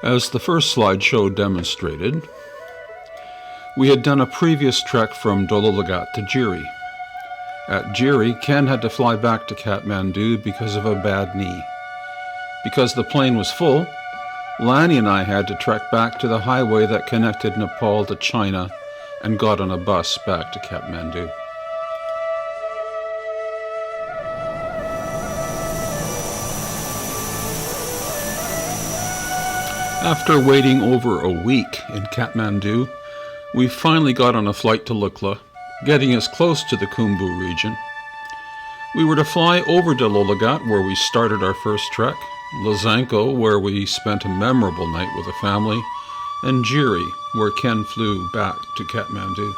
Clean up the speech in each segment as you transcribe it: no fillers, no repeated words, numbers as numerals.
As the first slideshow demonstrated, we had done a previous trek from Dololagat to Jiri. At Jiri, Ken had to fly back to Kathmandu because of a bad knee. Because the plane was full, Lanny and I had to trek back to the highway that connected Nepal to China and got on a bus back to Kathmandu. After waiting over a week in Kathmandu, we finally got on a flight to Lukla, getting us close to the Khumbu region. We were to fly over to Dololagat, where we started our first trek, Lizanko, where we spent a memorable night with the family, and Jiri, where Ken flew back to Kathmandu.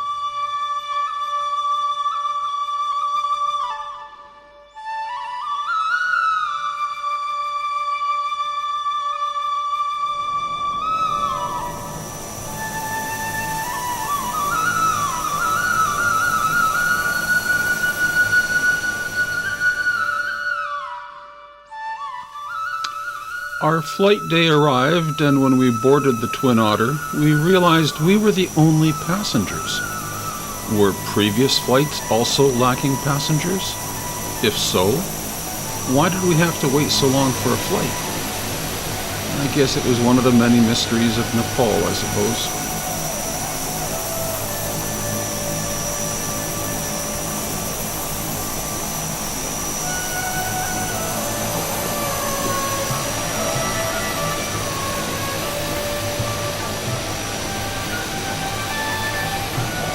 Our flight day arrived, and when we boarded the Twin Otter, we realized we were the only passengers. Were previous flights also lacking passengers? If so, why did we have to wait so long for a flight? I guess it was one of the many mysteries of Nepal, I suppose.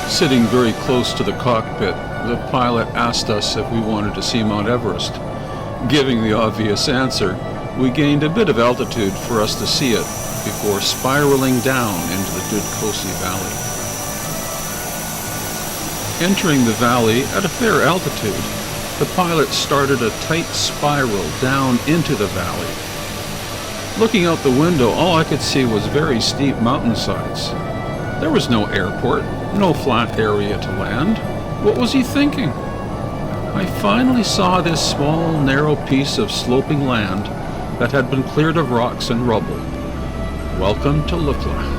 Sitting very close to the cockpit, the pilot asked us if we wanted to see Mount Everest. Giving the obvious answer, we gained a bit of altitude for us to see it before spiraling down into the Tengboche Valley. Entering the valley at a fair altitude, the pilot started a tight spiral down into the valley. Looking out the window, all I could see was very steep mountainsides. There was no airport, no flat area to land. What was he thinking? I finally saw this small, narrow piece of sloping land that had been cleared of rocks and rubble. Welcome to Lukla.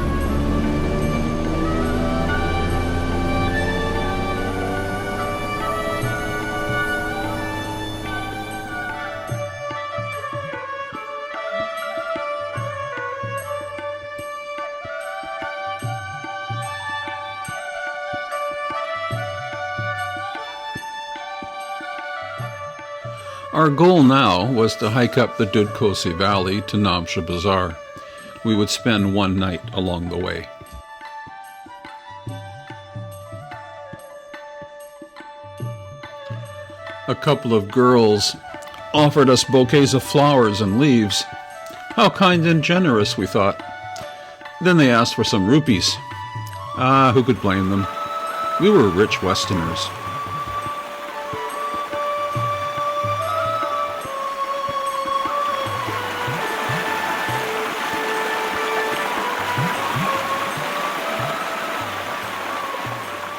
Our goal now was to hike up the Tengboche Valley to Namche Bazaar. We would spend one night along the way. A couple of girls offered us bouquets of flowers and leaves. How kind and generous, we thought. Then they asked for some rupees. Who could blame them? We were rich Westerners.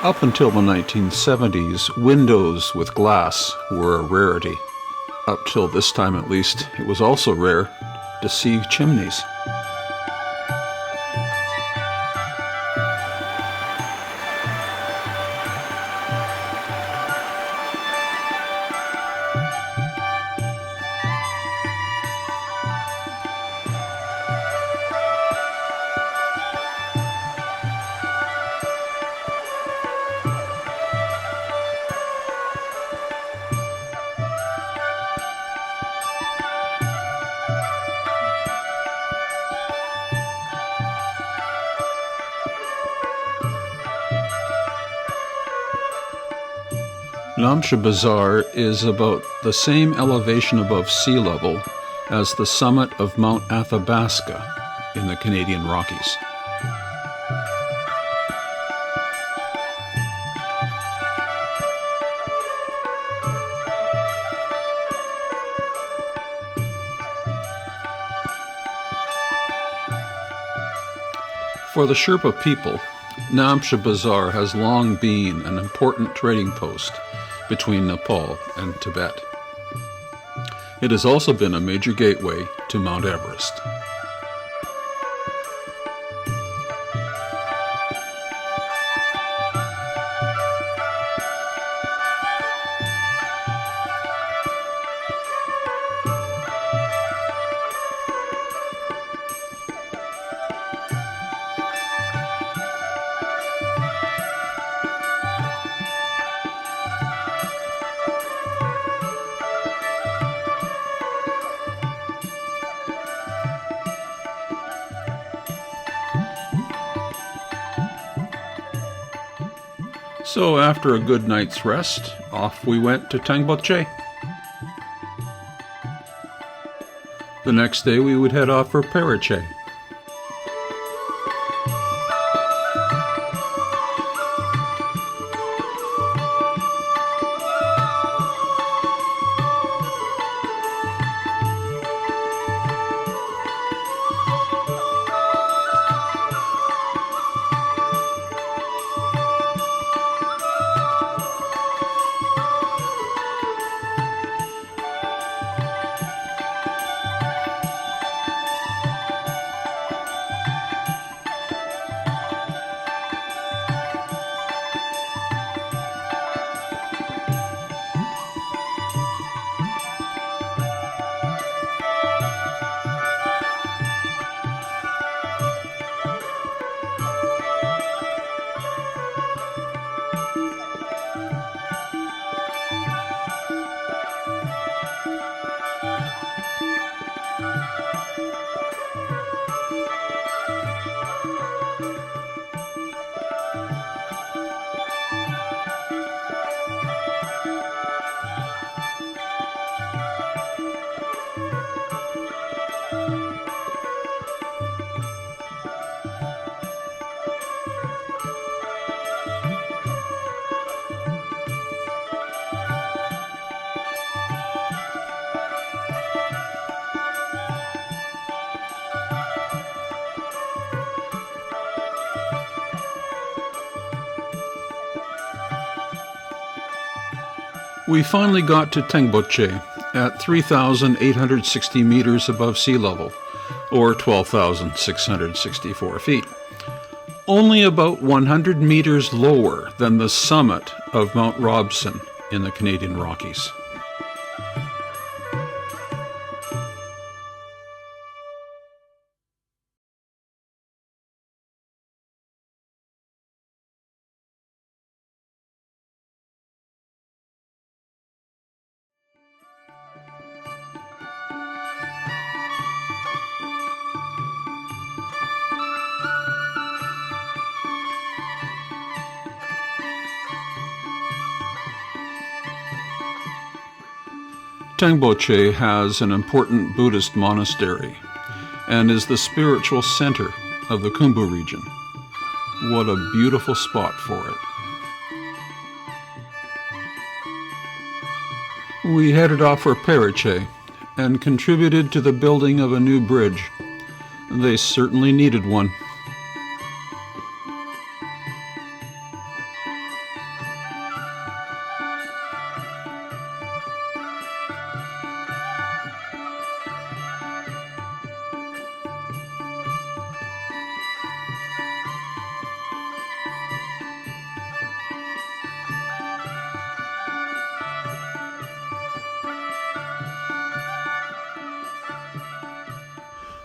Up until the 1970s, windows with glass were a rarity. Up till this time at least, it was also rare to see chimneys. Namche Bazaar is about the same elevation above sea level as the summit of Mount Athabasca in the Canadian Rockies. For the Sherpa people, Namche Bazaar has long been an important trading post between Nepal and Tibet. It has also been a major gateway to Mount Everest. So after a good night's rest, off we went to Tengboche. The next day we would head off for Periche. We finally got to Tengboche at 3,860 meters above sea level, or 12,664 feet, only about 100 meters lower than the summit of Mount Robson in the Canadian Rockies. Tengboche has an important Buddhist monastery and is the spiritual center of the Khumbu region. What a beautiful spot for it. We headed off for Periche and contributed to the building of a new bridge. They certainly needed one.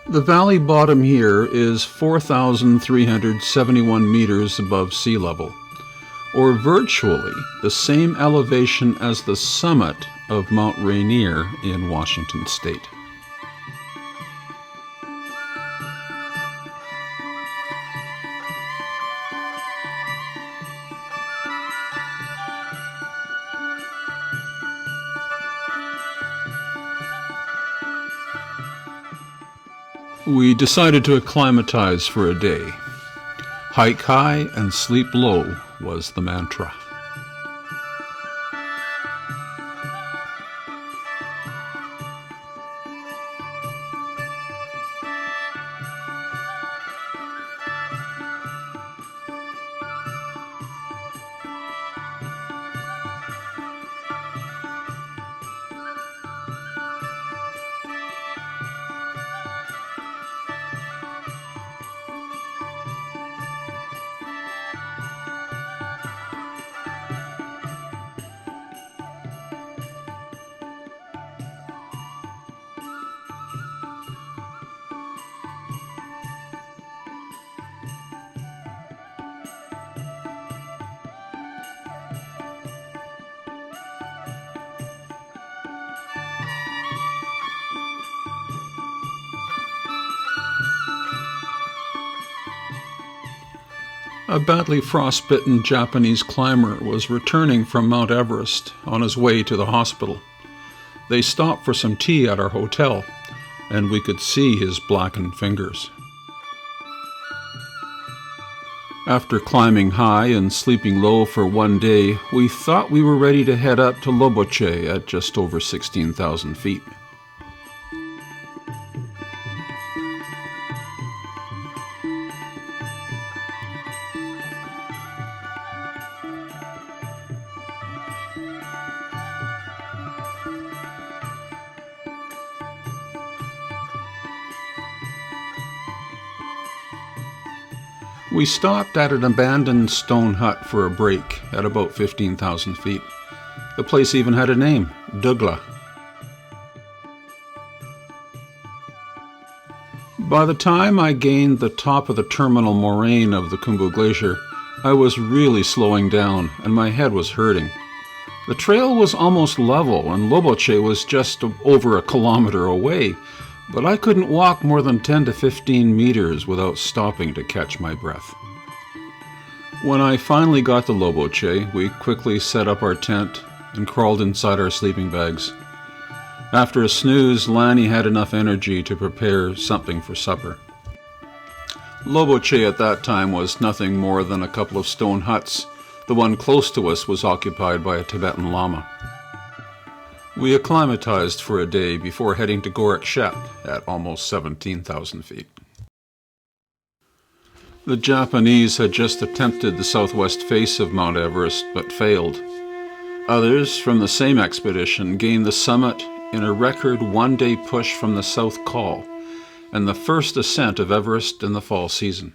The valley bottom here is 4,371 meters above sea level, or virtually the same elevation as the summit of Mount Rainier in Washington State. We decided to acclimatize for a day. Hike high and sleep low was the mantra. A badly frostbitten Japanese climber was returning from Mount Everest on his way to the hospital. They stopped for some tea at our hotel, and we could see his blackened fingers. After climbing high and sleeping low for one day, we thought we were ready to head up to Loboche at just over 16,000 feet. We stopped at an abandoned stone hut for a break at about 15,000 feet. The place even had a name, Lukla. By the time I gained the top of the terminal moraine of the Khumbu Glacier, I was really slowing down and my head was hurting. The trail was almost level and Loboche was just over a kilometer away, but I couldn't walk more than 10 to 15 meters without stopping to catch my breath. When I finally got to Loboche, we quickly set up our tent and crawled inside our sleeping bags. After a snooze, Lanny had enough energy to prepare something for supper. Loboche at that time was nothing more than a couple of stone huts. The one close to us was occupied by a Tibetan Lama. We acclimatized for a day before heading to Gorak Shep at almost 17,000 feet. The Japanese had just attempted the southwest face of Mount Everest but failed. Others from the same expedition gained the summit in a record one-day push from the South Col and the first ascent of Everest in the fall season.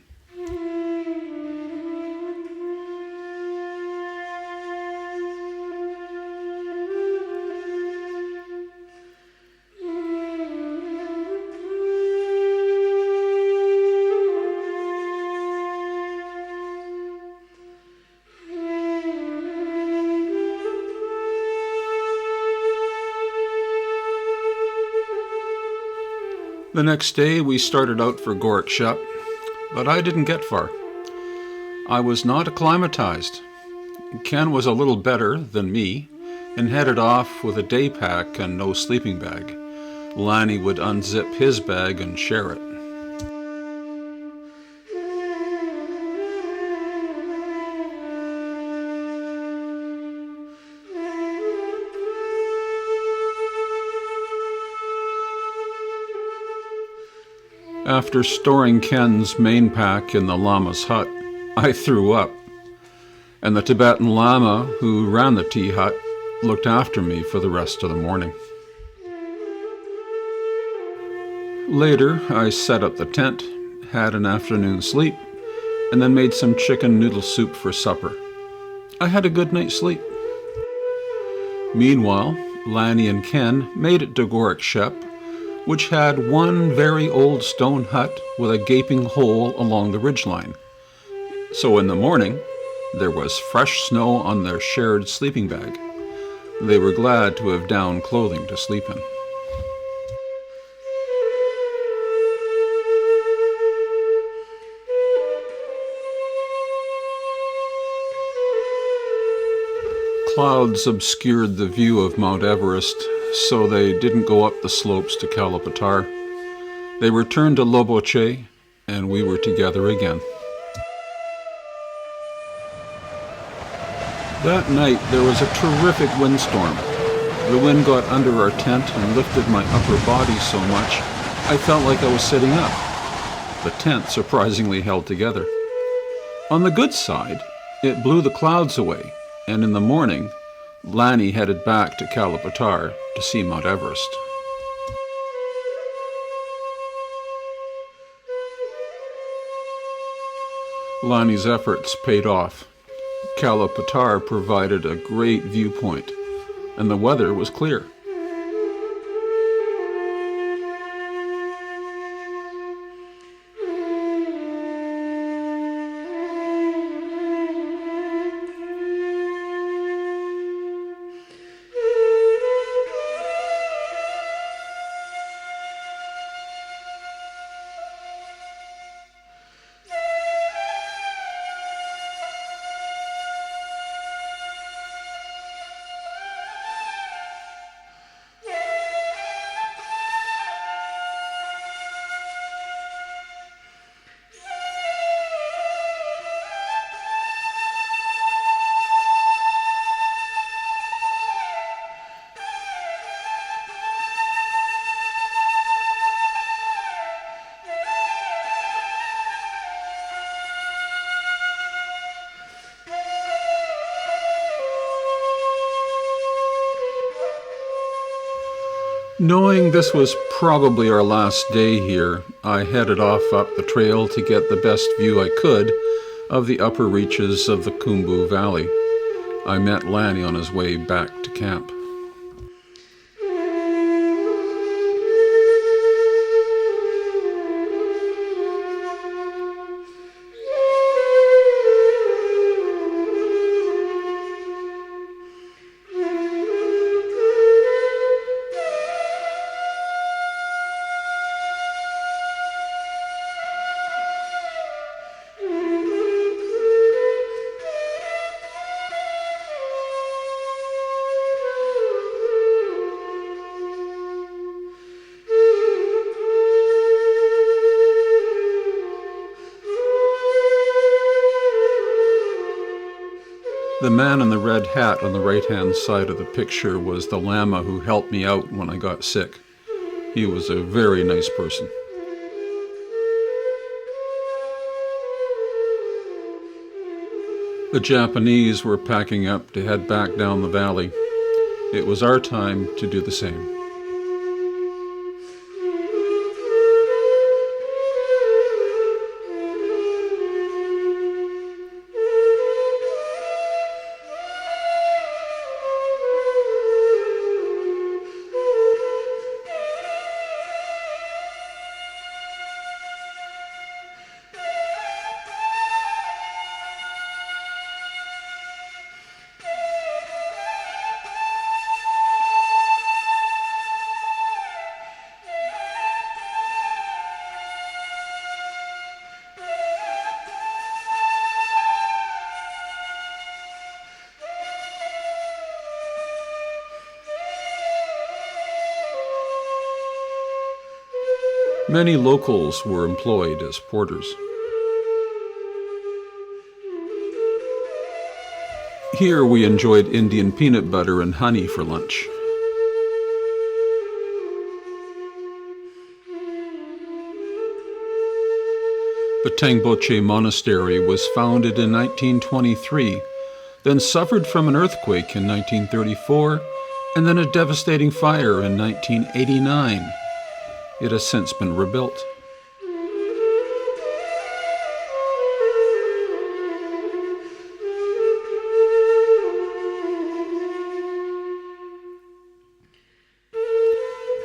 The next day we started out for Gorak Shep, but I didn't get far. I was not acclimatized. Ken was a little better than me and headed off with a day pack and no sleeping bag. Lanny would unzip his bag and share it. After storing Ken's main pack in the Lama's hut, I threw up, and the Tibetan Lama who ran the tea hut looked after me for the rest of the morning. Later, I set up the tent, had an afternoon sleep, and then made some chicken noodle soup for supper. I had a good night's sleep. Meanwhile, Lanny and Ken made it to Gorak Shep, which had one very old stone hut with a gaping hole along the ridgeline. So in the morning, there was fresh snow on their shared sleeping bag. They were glad to have down clothing to sleep in. Clouds obscured the view of Mount Everest, so they didn't go up the slopes to Kalapatar. They returned to Loboche, and we were together again. That night there was a terrific windstorm. The wind got under our tent and lifted my upper body so much I felt like I was sitting up. The tent surprisingly held together. On the good side, it blew the clouds away, and in the morning, Lanny headed back to Kalapatar to see Mount Everest. Lanny's efforts paid off. Kalapatar provided a great viewpoint, and the weather was clear. Knowing this was probably our last day here, I headed off up the trail to get the best view I could of the upper reaches of the Khumbu Valley. I met Lanny on his way back to camp. The man in the red hat on the right-hand side of the picture was the Lama who helped me out when I got sick. He was a very nice person. The Japanese were packing up to head back down the valley. It was our time to do the same. Many locals were employed as porters. Here we enjoyed Indian peanut butter and honey for lunch. The Tengboche monastery was founded in 1923, then suffered from an earthquake in 1934, and then a devastating fire in 1989. It has since been rebuilt.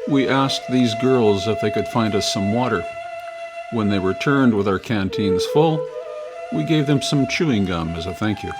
We asked these girls if they could find us some water. When they returned with our canteens full, we gave them some chewing gum as a thank you.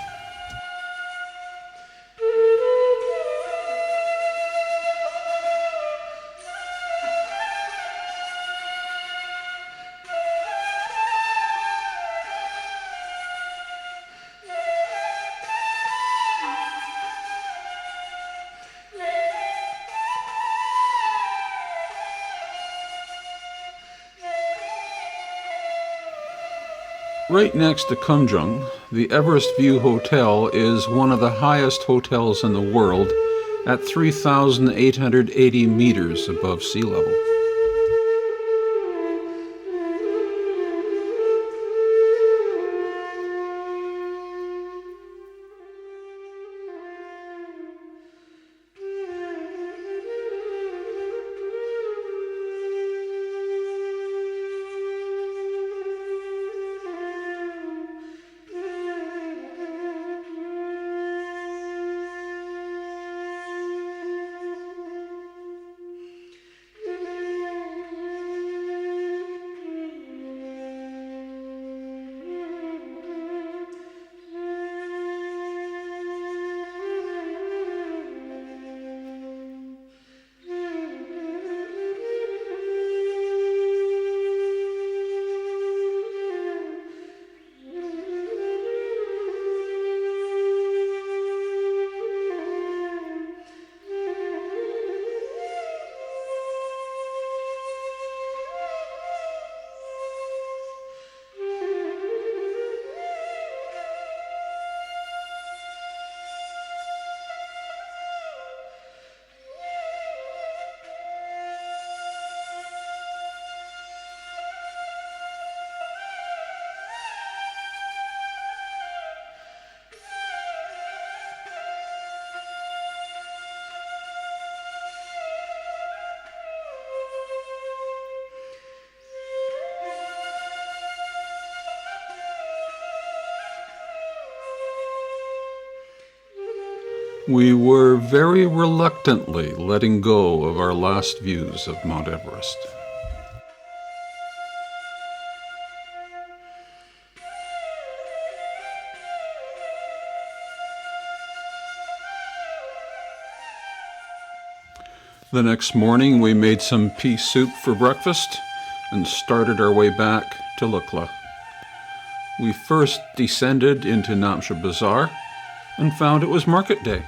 Right next to Khumbu, the Everest View Hotel is one of the highest hotels in the world at 3,880 meters above sea level. We were very reluctantly letting go of our last views of Mount Everest. The next morning we made some pea soup for breakfast and started our way back to Lukla. We first descended into Namche Bazaar and found it was market day.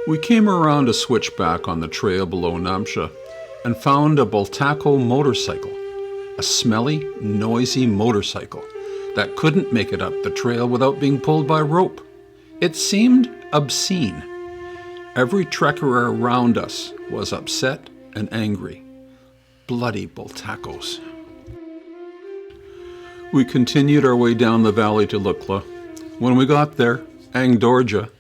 We came around a switchback on the trail below Namche and found a Bultaco motorcycle, a smelly, noisy motorcycle that couldn't make it up the trail without being pulled by rope. It seemed obscene. Every trekker around us was upset and angry. Bloody Bultacos. We continued our way down the valley to Lukla. When we got there, Dorja,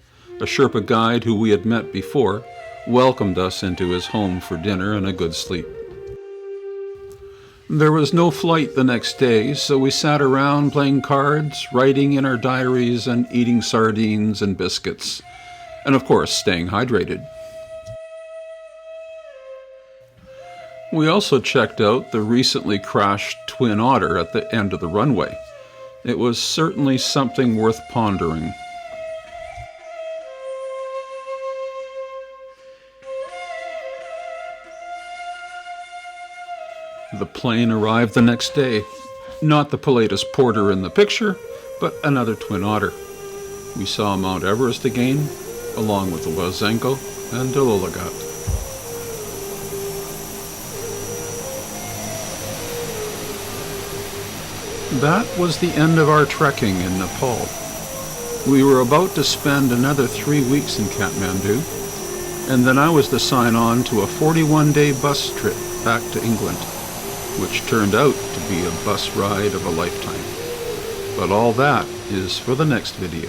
a Sherpa guide who we had met before, welcomed us into his home for dinner and a good sleep. There was no flight the next day, so we sat around playing cards, writing in our diaries, and eating sardines and biscuits, and of course staying hydrated. We also checked out the recently crashed Twin Otter at the end of the runway. It was certainly something worth pondering. The plane arrived the next day. Not the Pilatus Porter in the picture, but another Twin Otter. We saw Mount Everest again, along with the Wazenko and Dololagat. That was the end of our trekking in Nepal. We were about to spend another 3 weeks in Kathmandu, and then I was to sign on to a 41-day bus trip back to England, which turned out to be a bus ride of a lifetime. But all that is for the next video.